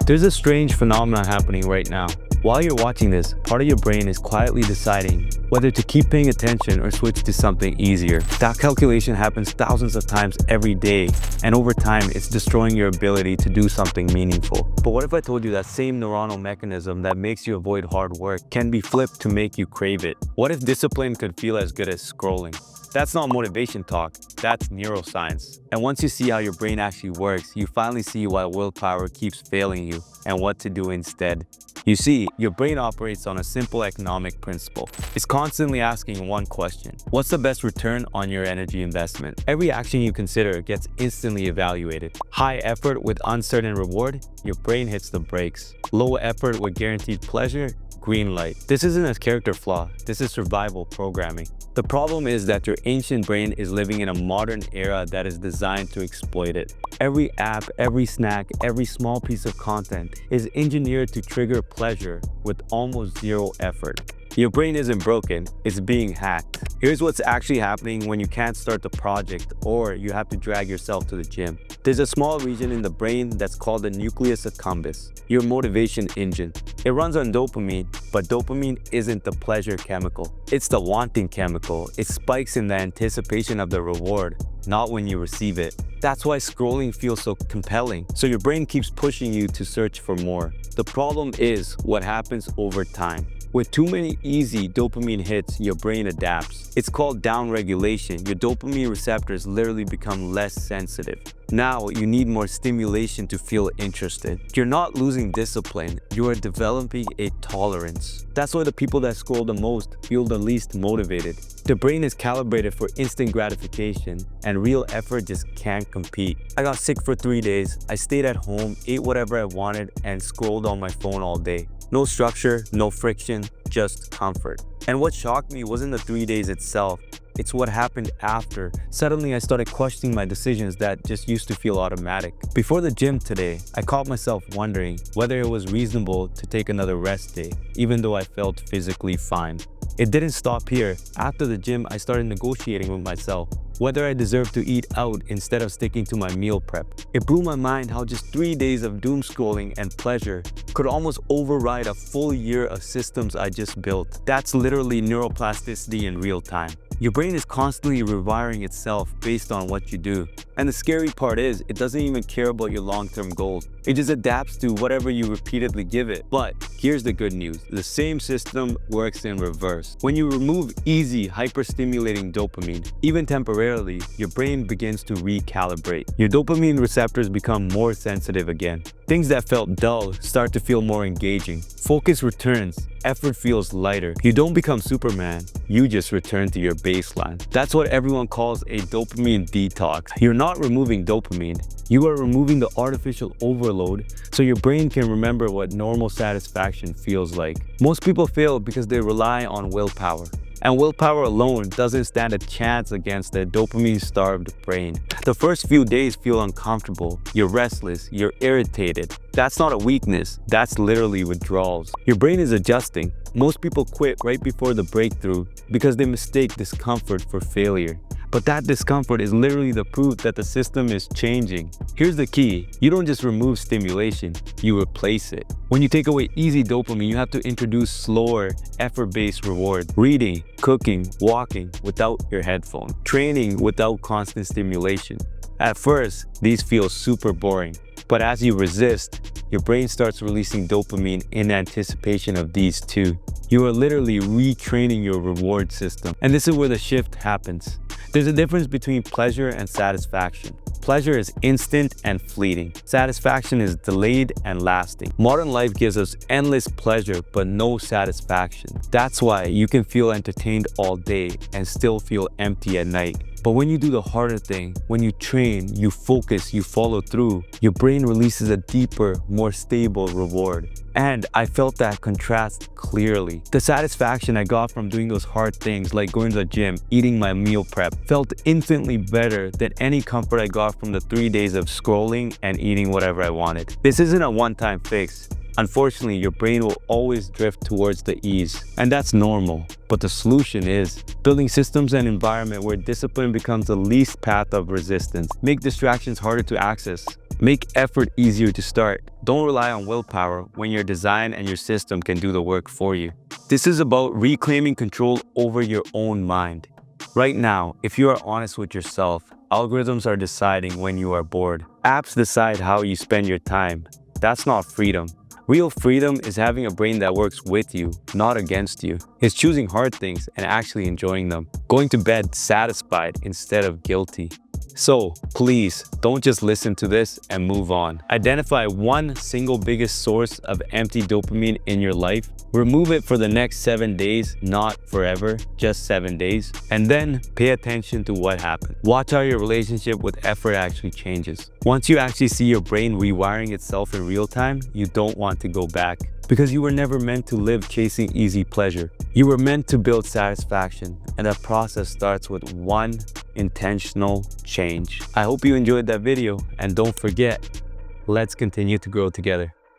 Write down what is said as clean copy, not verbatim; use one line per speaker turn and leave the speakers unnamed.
There's a strange phenomenon happening right now. While you're watching this, part of your brain is quietly deciding whether to keep paying attention or switch to something easier. That calculation happens thousands of times every day, and over time, it's destroying your ability to do something meaningful. But what if I told you that same neuronal mechanism that makes you avoid hard work can be flipped to make you crave it? What if discipline could feel as good as scrolling? That's not motivation talk, that's neuroscience. And once you see how your brain actually works, you finally see why willpower keeps failing you and what to do instead. You see, your brain operates on a simple economic principle. It's constantly asking one question: what's the best return on your energy investment? Every action you consider gets instantly evaluated. High effort with uncertain reward, your brain hits the brakes. Low effort with guaranteed pleasure, green light. This isn't a character flaw, this is survival programming. The problem is that your ancient brain is living in a modern era that is designed to exploit it. Every app, every snack, every small piece of content is engineered to trigger pleasure with almost zero effort. Your brain isn't broken, it's being hacked. Here's what's actually happening when you can't start the project or you have to drag yourself to the gym. There's a small region in the brain that's called the nucleus accumbens, your motivation engine. It runs on dopamine, but dopamine isn't the pleasure chemical. It's the wanting chemical. It spikes in the anticipation of the reward, not when you receive it. That's why scrolling feels so compelling. So your brain keeps pushing you to search for more. The problem is what happens over time. With too many easy dopamine hits, your brain adapts. It's called downregulation. Your dopamine receptors literally become less sensitive. Now you need more stimulation to feel interested. You're not losing discipline, you are developing a tolerance. That's why the people that scroll the most feel the least motivated. The brain is calibrated for instant gratification, and real effort just can't compete. I got sick for 3 days. I stayed at home, ate whatever I wanted, and scrolled on my phone all day. No structure, no friction, just comfort. And what shocked me wasn't the 3 days itself, it's what happened after. Suddenly I started questioning my decisions that just used to feel automatic. Before the gym today, I caught myself wondering whether it was reasonable to take another rest day, even though I felt physically fine. It didn't stop here. After the gym, I started negotiating with myself whether I deserved to eat out instead of sticking to my meal prep. It blew my mind how just 3 days of doom scrolling and pleasure could almost override a full year of systems I just built. That's literally neuroplasticity in real time. Your brain is constantly rewiring itself based on what you do. And the scary part is, it doesn't even care about your long-term goals. It just adapts to whatever you repeatedly give it. But here's the good news. The same system works in reverse. When you remove easy, hyper-stimulating dopamine, even temporarily, your brain begins to recalibrate. Your dopamine receptors become more sensitive again. Things that felt dull start to feel more engaging. Focus returns. Effort feels lighter. You don't become Superman, you just return to your baseline. That's what everyone calls a dopamine detox. You're not removing dopamine, you are removing the artificial overload so your brain can remember what normal satisfaction feels like. Most people fail because they rely on willpower. And willpower alone doesn't stand a chance against a dopamine-starved brain. The first few days feel uncomfortable, you're restless, you're irritated. That's not a weakness, that's literally withdrawals. Your brain is adjusting. Most people quit right before the breakthrough because they mistake discomfort for failure. But that discomfort is literally the proof that the system is changing. Here's the key. You don't just remove stimulation, you replace it. When you take away easy dopamine, you have to introduce slower, effort-based reward. Reading, cooking, walking without your headphone. Training without constant stimulation. At first, these feel super boring. But as you resist, your brain starts releasing dopamine in anticipation of these two. You are literally retraining your reward system. And this is where the shift happens. There's a difference between pleasure and satisfaction. Pleasure is instant and fleeting. Satisfaction is delayed and lasting. Modern life gives us endless pleasure but no satisfaction. That's why you can feel entertained all day and still feel empty at night. But when you do the harder thing, when you train, you focus, you follow through, your brain releases a deeper, more stable reward. And I felt that contrast clearly. The satisfaction I got from doing those hard things like going to the gym, eating my meal prep, felt infinitely better than any comfort I got from the 3 days of scrolling and eating whatever I wanted. This isn't a one-time fix. Unfortunately, your brain will always drift towards the ease, and that's normal. But the solution is building systems and environment where discipline becomes the least path of resistance. Make distractions harder to access. Make effort easier to start. Don't rely on willpower when your design and your system can do the work for you. This is about reclaiming control over your own mind. Right now, if you are honest with yourself, algorithms are deciding when you are bored. Apps decide how you spend your time. That's not freedom. Real freedom is having a brain that works with you, not against you. It's choosing hard things and actually enjoying them. Going to bed satisfied instead of guilty. So please don't just listen to this and move on. Identify one single biggest source of empty dopamine in your life. Remove it for the next 7 days, not forever, just 7 days. And then pay attention to what happened. Watch how your relationship with effort actually changes. Once you actually see your brain rewiring itself in real time, you don't want to go back. Because you were never meant to live chasing easy pleasure. You were meant to build satisfaction, and that process starts with one intentional change. I hope you enjoyed that video, and don't forget, let's continue to grow together.